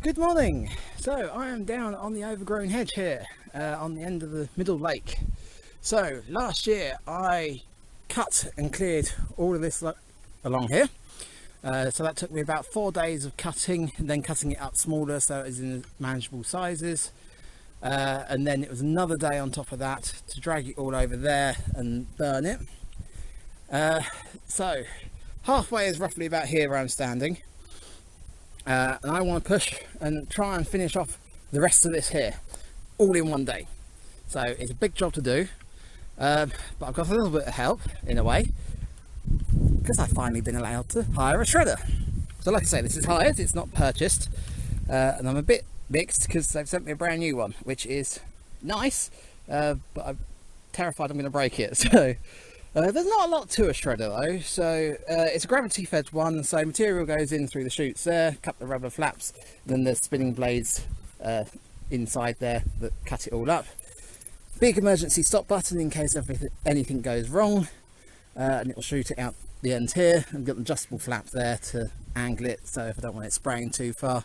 Good morning. So I am down on the overgrown hedge here on the end of the middle lake. So last year I cut and cleared all of this along here. So that took me about 4 days of cutting and then cutting it up smaller so it was in manageable sizes. And then it was another day on top of that to drag it all over there and burn it. So halfway is roughly about here where I'm standing. And I want to push and try and finish off the rest of this here all in one day. So it's a big job to do, but I've got a little bit of help in a way because I've finally been allowed to hire a shredder. So like I say, this is hired, it's not purchased, and I'm a bit mixed because they've sent me a brand new one, which is nice, but I'm terrified I'm going to break it. So there's not a lot to a shredder though. So it's a gravity fed one, so material goes in through the chutes there, a couple of rubber flaps, then there's spinning blades inside there that cut it all up. Big emergency stop button in case anything goes wrong, and it will shoot it out the end here. I've got an adjustable flap there to angle it so if I don't want it spraying too far,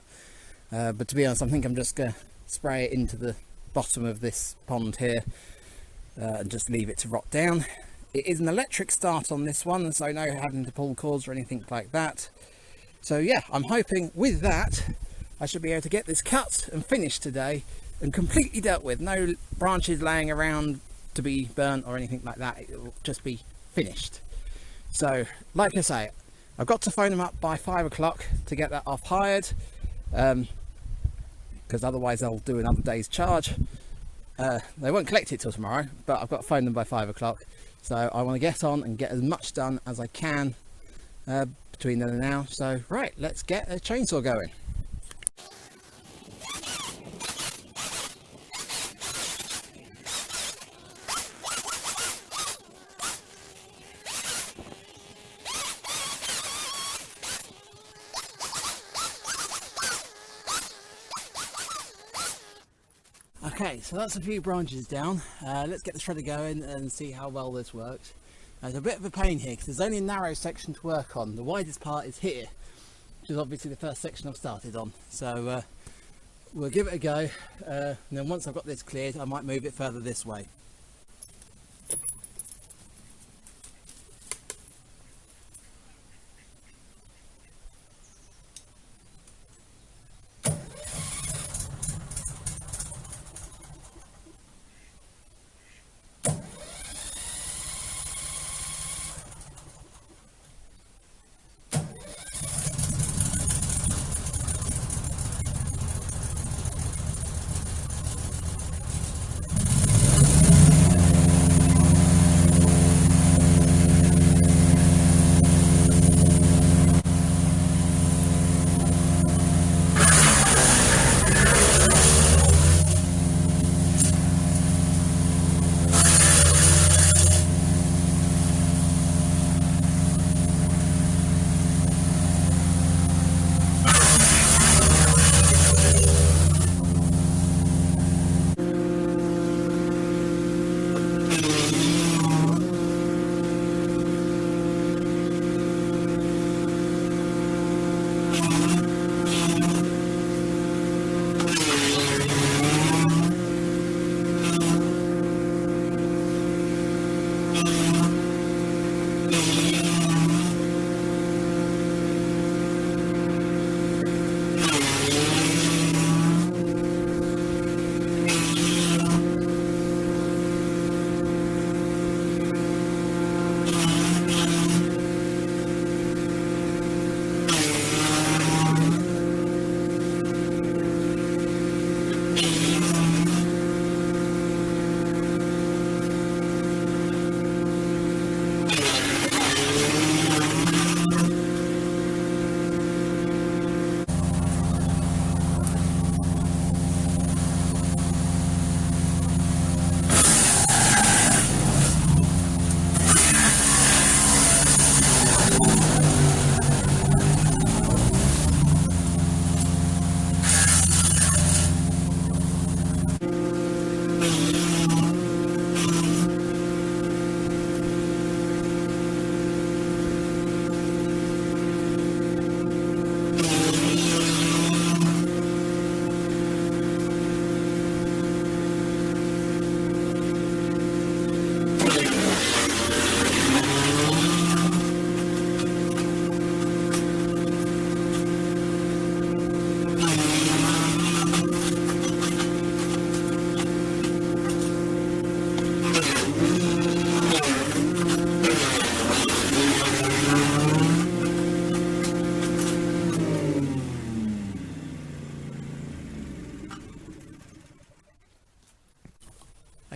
but to be honest, I think I'm just going to spray it into the bottom of this pond here and just leave it to rot down. It is an electric start on this one, so no having to pull cords or anything like that. So yeah, I'm hoping with that I should be able to get this cut and finished today and completely dealt with. No branches laying around to be burnt or anything like that. It will just be finished. So like I say, I've got to phone them up by 5 o'clock to get that off hired, because otherwise they'll do another day's charge. They won't collect it till tomorrow, but I've got to phone them by 5 o'clock. So I want to get on and get as much done as I can between then and now. So right, let's get a chainsaw going. Okay, so that's a few branches down. Let's get the shredder going and see how well this works. There's a bit of a pain here because there's only a narrow section to work on. The widest part is here, which is obviously the first section I've started on. So we'll give it a go, and then once I've got this cleared I might move it further this way.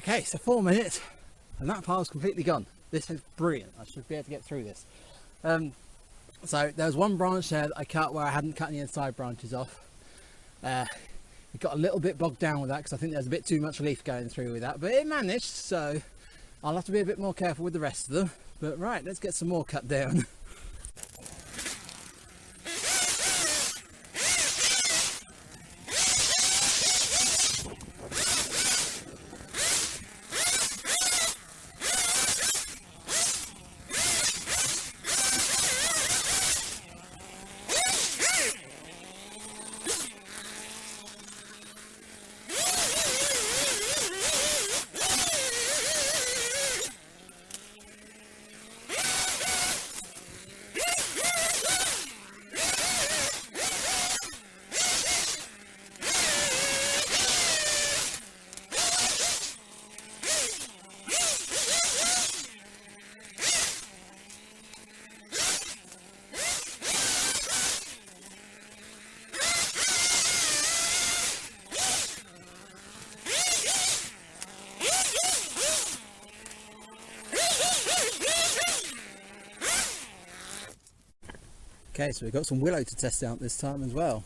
Okay, so 4 minutes and that pile's completely gone. This is brilliant. I should be able to get through this. So there was one branch there that I cut where I hadn't cut any of the side branches off. It got a little bit bogged down with that because I think there's a bit too much leaf going through with that, but it managed, so I'll have to be a bit more careful with the rest of them. But right, let's get some more cut down. Okay, so we've got some willow to test out this time as well.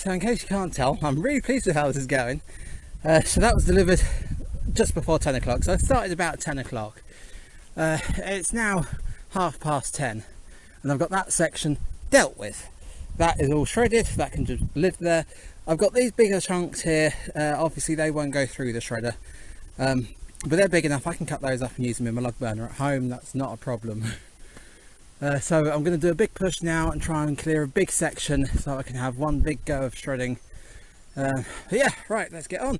so in case you can't tell, I'm really pleased with how this is going. So that was delivered just before 10 o'clock, so I started about 10 o'clock. It's now 10:30, and I've got that section dealt with. That is all shredded, that can just live there. I've got these bigger chunks here, obviously they won't go through the shredder, but they're big enough, I can cut those up and use them in my log burner at home, that's not a problem. So I'm going to do a big push now and try and clear a big section so I can have one big go of shredding. Yeah, right, let's get on.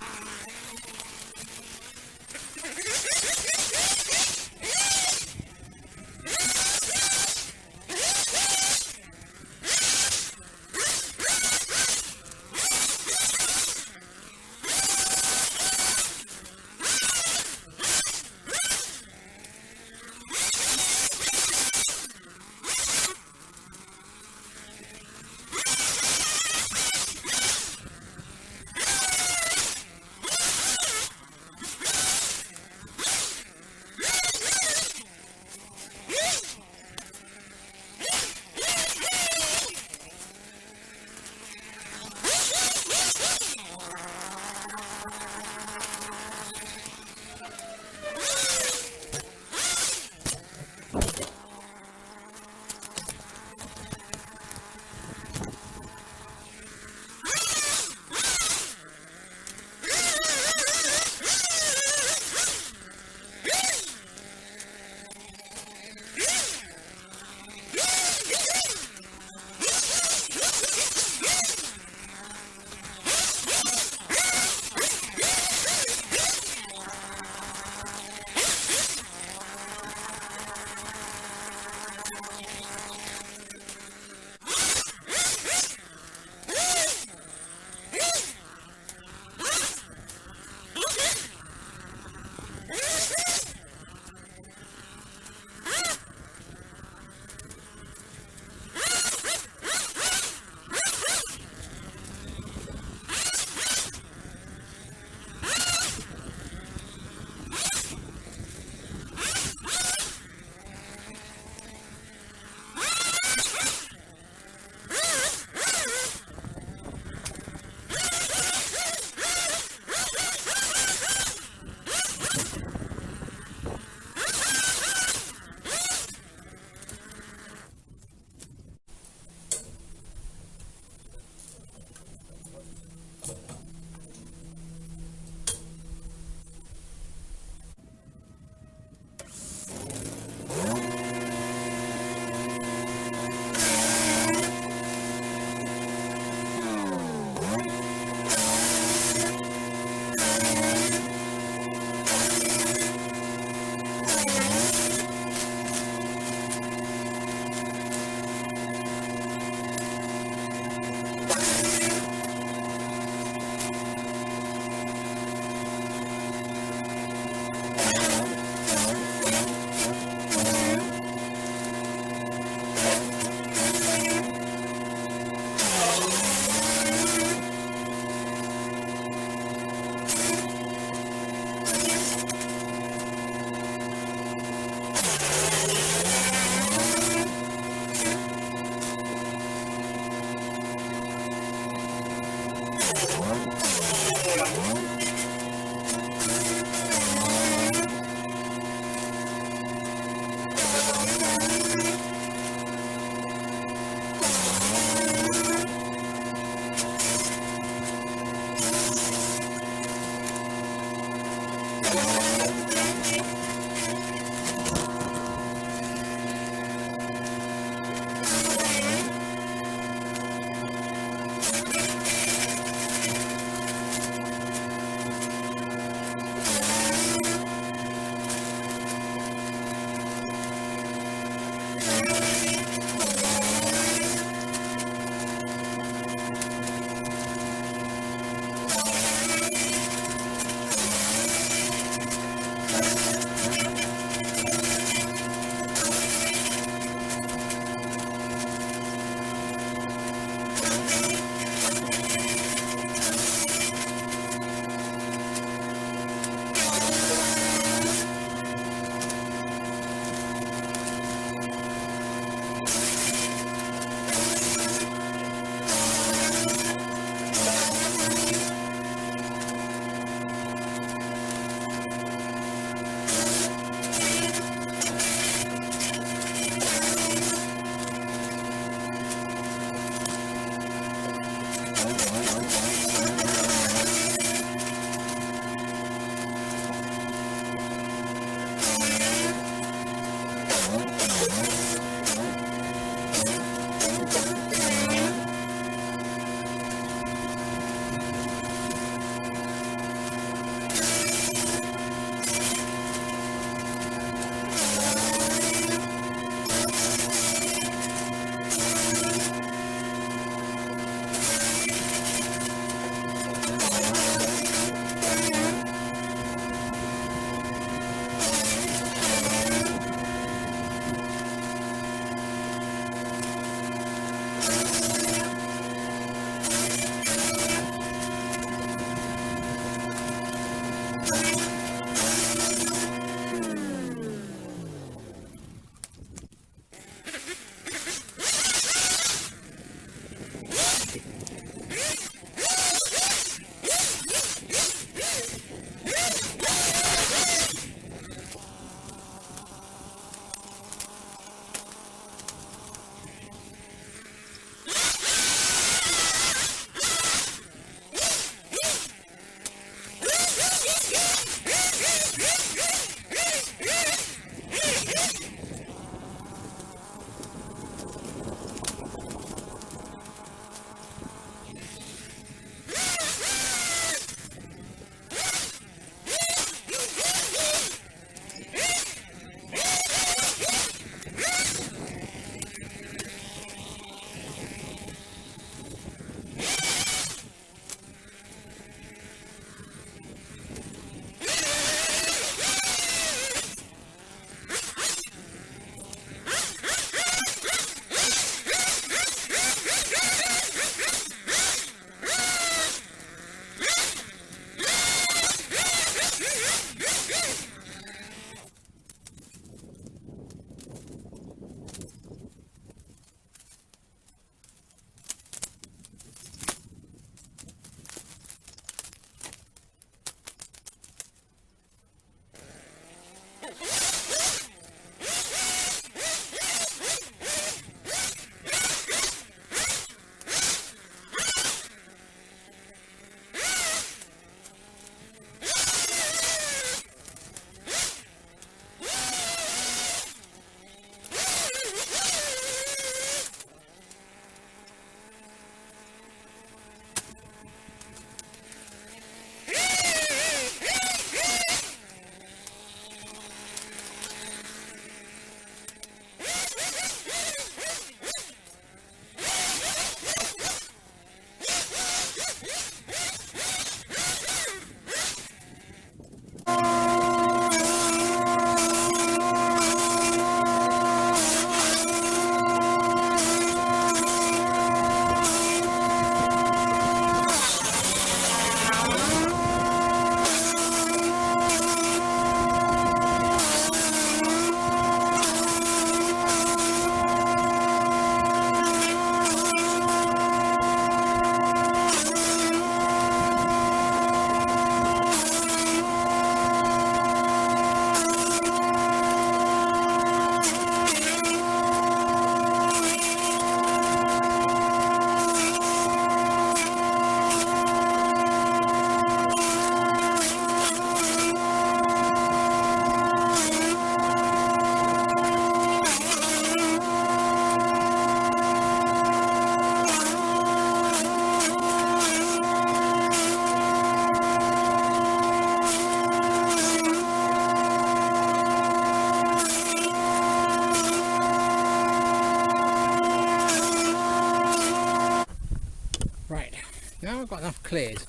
cleared.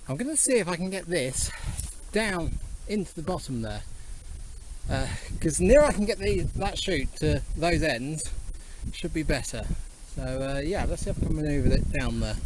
I'm going to see if I can get this down into the bottom there, because the nearer I can get that chute to those ends should be better. So yeah, let's see if I can manoeuvre it down there.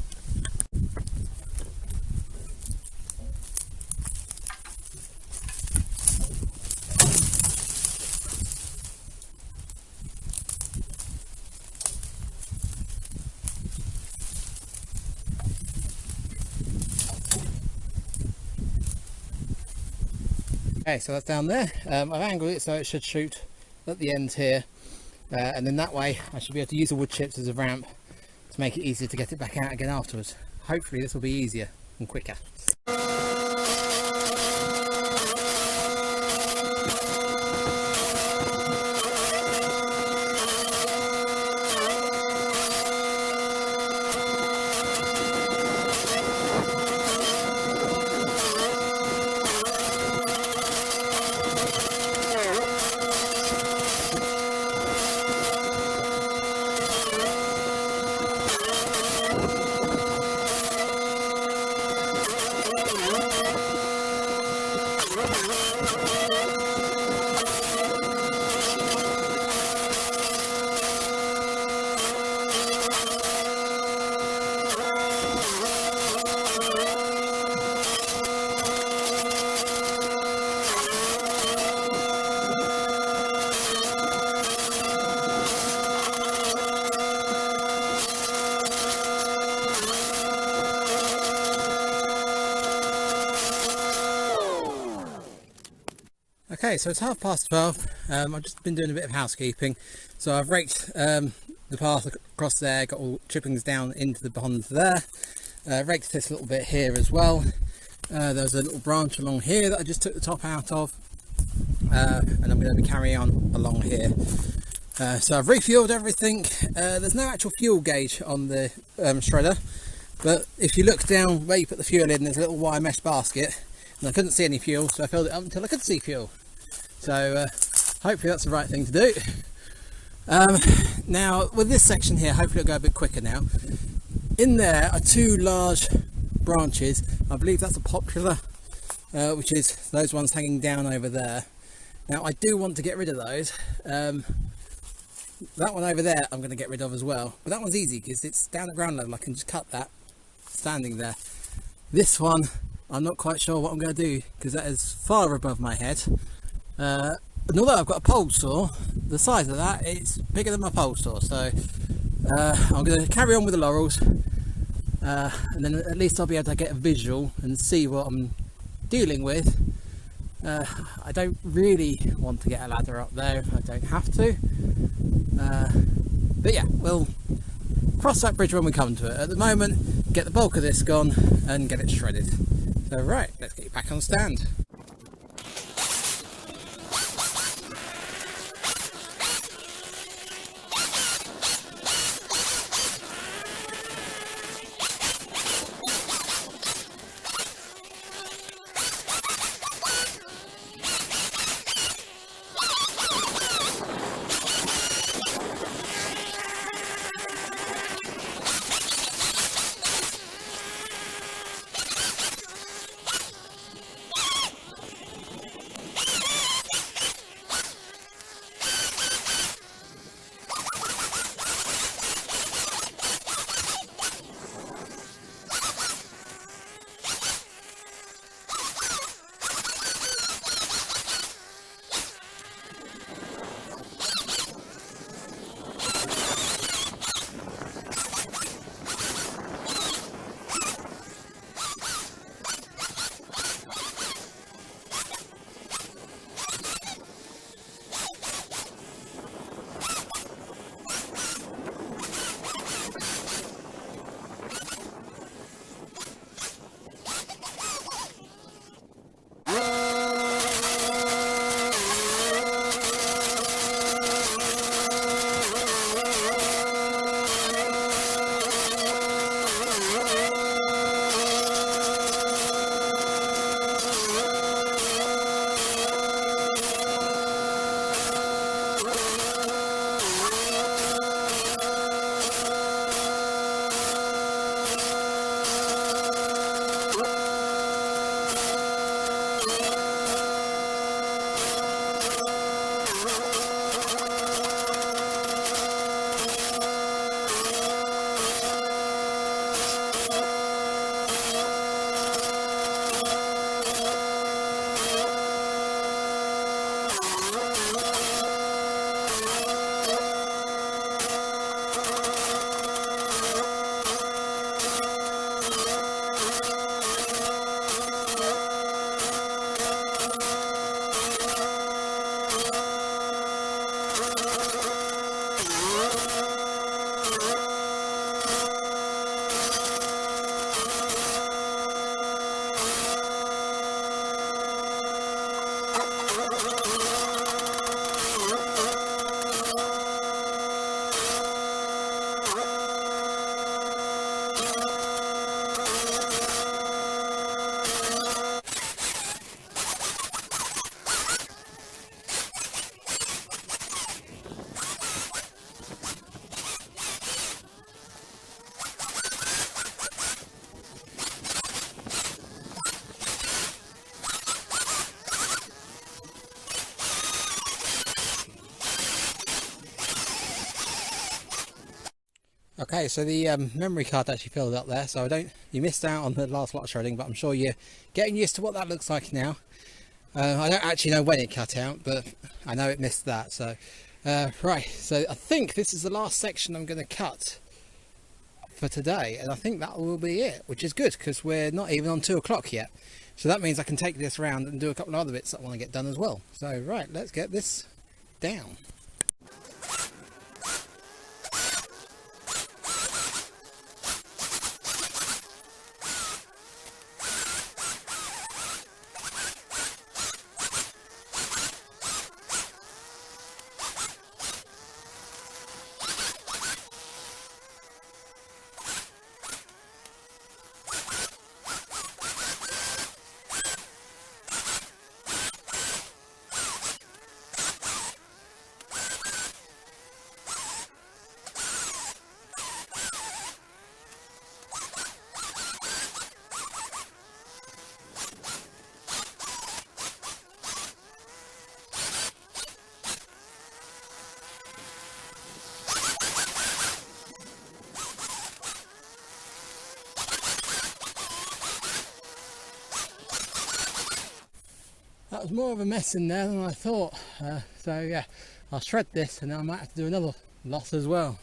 Okay, so that's down there. I've angled it so it should shoot at the ends here, and then that way I should be able to use the wood chips as a ramp to make it easier to get it back out again afterwards. Hopefully this will be easier and quicker. Okay, so it's 12:30. I've just been doing a bit of housekeeping, so I've raked the path across there, got all chippings down into the pond there, raked this little bit here as well. There's a little branch along here that I just took the top out of, and I'm going to be carrying on along here. So I've refueled everything. There's no actual fuel gauge on the shredder, but if you look down where you put the fuel in, there's a little wire mesh basket, and I couldn't see any fuel, so I filled it up until I could see fuel. So hopefully that's the right thing to do. Now with this section here, hopefully it'll go a bit quicker now. In there are two large branches. I believe that's a poplar, which is those ones hanging down over there. Now I do want to get rid of those. That one over there I'm going to get rid of as well, but that one's easy because it's down at ground level. I can just cut that standing there. This one I'm not quite sure what I'm going to do because that is far above my head. And although I've got a pole saw, the size of that, it's bigger than my pole saw, so I'm going to carry on with the laurels, and then at least I'll be able to get a visual and see what I'm dealing with. I don't really want to get a ladder up there if I don't have to, but yeah, we'll cross that bridge when we come to it. At the moment, get the bulk of this gone and get it shredded. So right, let's get it back on stand. Okay, so the memory card actually filled up there, so you missed out on the last lot of shredding, but I'm sure you're getting used to what that looks like now. I don't actually know when it cut out, but I know it missed that. So right, so I think this is the last section I'm going to cut for today, and I think that will be it, which is good because we're not even on 2 o'clock yet. So that means I can take this round and do a couple of other bits that I want to get done as well. So right, let's get this down. That was more of a mess in there than I thought, so yeah, I'll shred this and then I might have to do another lot as well.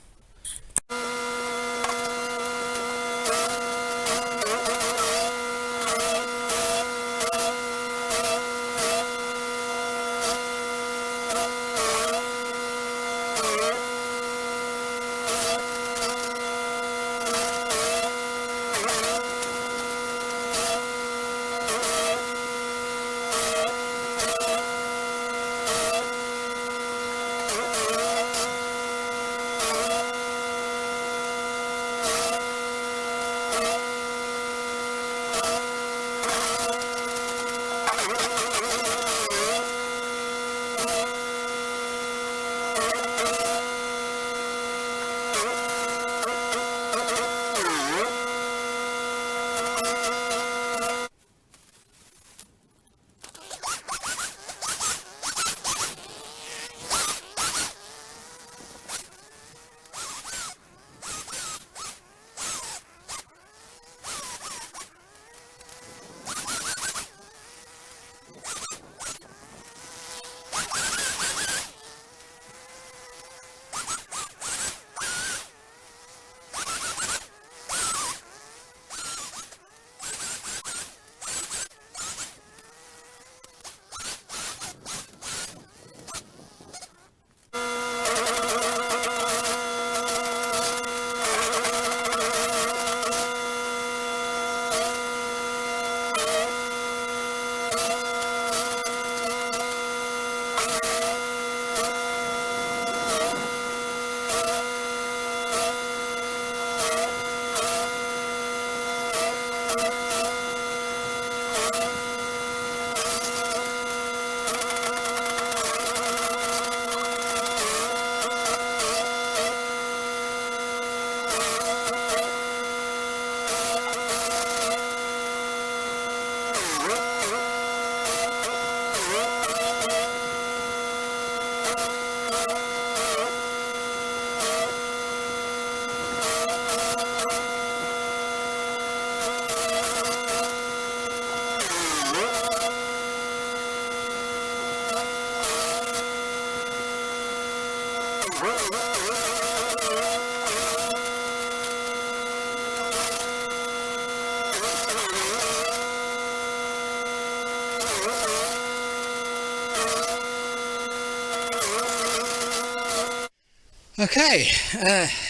Okay,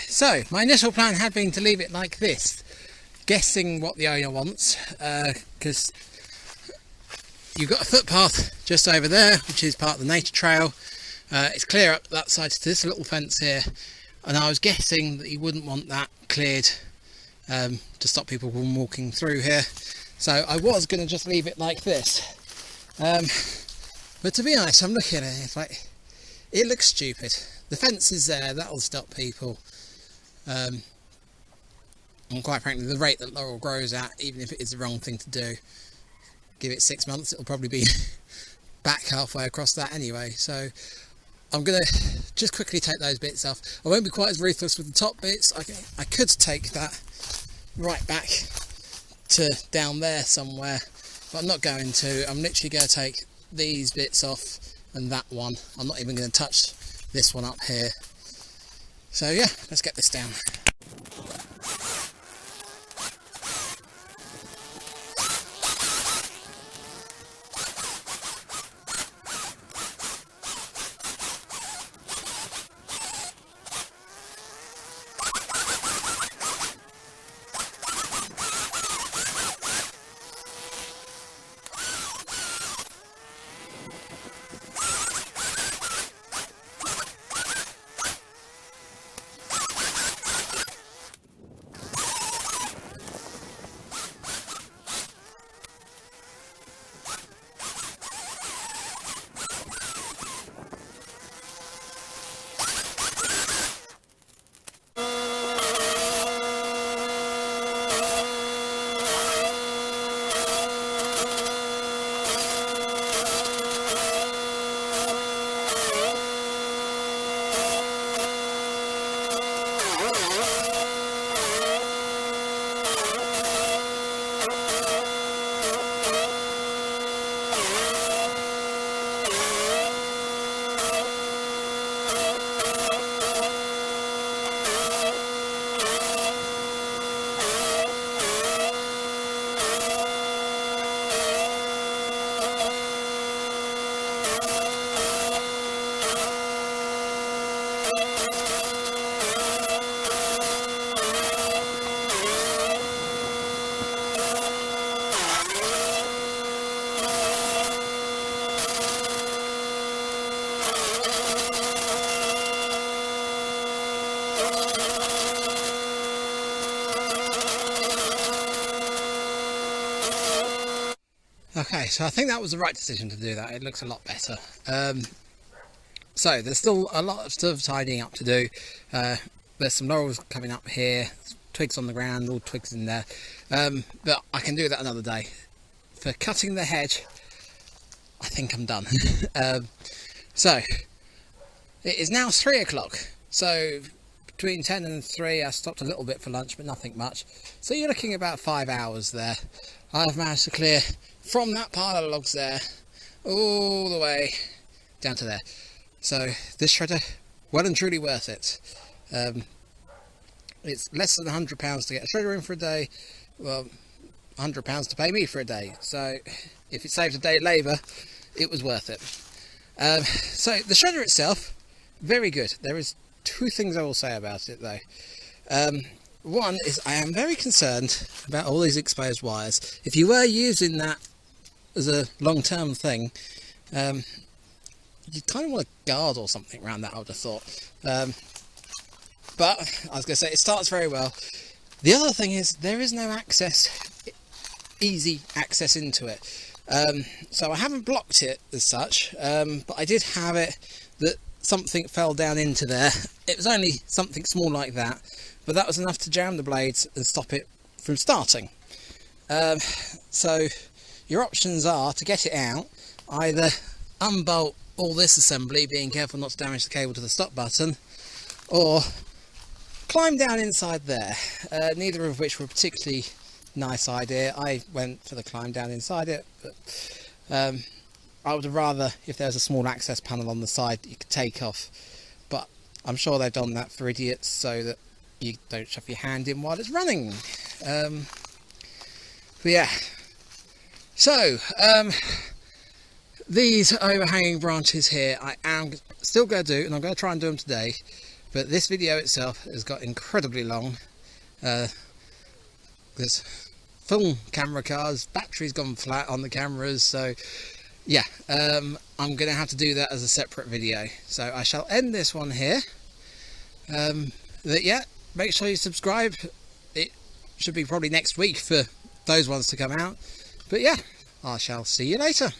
so my initial plan had been to leave it like this, guessing what the owner wants, because you've got a footpath just over there, which is part of the nature trail. It's clear up that side to this little fence here, and I was guessing that you wouldn't want that cleared to stop people from walking through here, so I was going to just leave it like this. But to be honest, I'm looking at it, it's like, it looks stupid. The fence is there, that'll stop people. And quite frankly, the rate that laurel grows at, even if it is the wrong thing to do, give it 6 months, it'll probably be back halfway across that anyway. So I'm going to just quickly take those bits off. I won't be quite as ruthless with the top bits. I could take that right back to down there somewhere, but I'm not going to. I'm literally going to take these bits off and that one. I'm not even going to touch this one up here. So yeah, let's get this down. Okay, so I think that was the right decision to do that. It looks a lot better. So there's still a lot of stuff tidying up to do. There's some laurels coming up here, twigs on the ground, all twigs in there. But I can do that another day. For cutting the hedge, I think I'm done. So it is now 3 o'clock. So between 10 and 3 I stopped a little bit for lunch, but nothing much. So you're looking about 5 hours there. I've managed to clear from that pile of logs there all the way down to there. So this shredder, well and truly worth it. It's less than £100 to get a shredder in for a day. Well, £100 to pay me for a day. So if it saved a day of labour, it was worth it. So the shredder itself, very good. There is 2 things I will say about it though. One is I am very concerned about all these exposed wires. If you were using that as a long-term thing, you kind of want a guard or something around that, I would have thought. But I was going to say, it starts very well. The other thing is there is no access, easy access into it. So I haven't blocked it as such, but I did have it that something fell down into there. It was only something small like that, but that was enough to jam the blades and stop it from starting. So your options are to get it out, either unbolt all this assembly, being careful not to damage the cable to the stop button, or climb down inside there. Neither of which were a particularly nice idea. I went for the climb down inside it, but I would have rather, if there's a small access panel on the side that you could take off, but I'm sure they've done that for idiots so that you don't shove your hand in while it's running. But yeah, so these overhanging branches here I am still going to do, and I'm going to try and do them today, but this video itself has got incredibly long. There's film camera cars, battery's gone flat on the cameras, so yeah, I'm gonna have to do that as a separate video. So I shall end this one here. Yeah, make sure you subscribe. It should be probably next week for those ones to come out, but yeah, I shall see you later.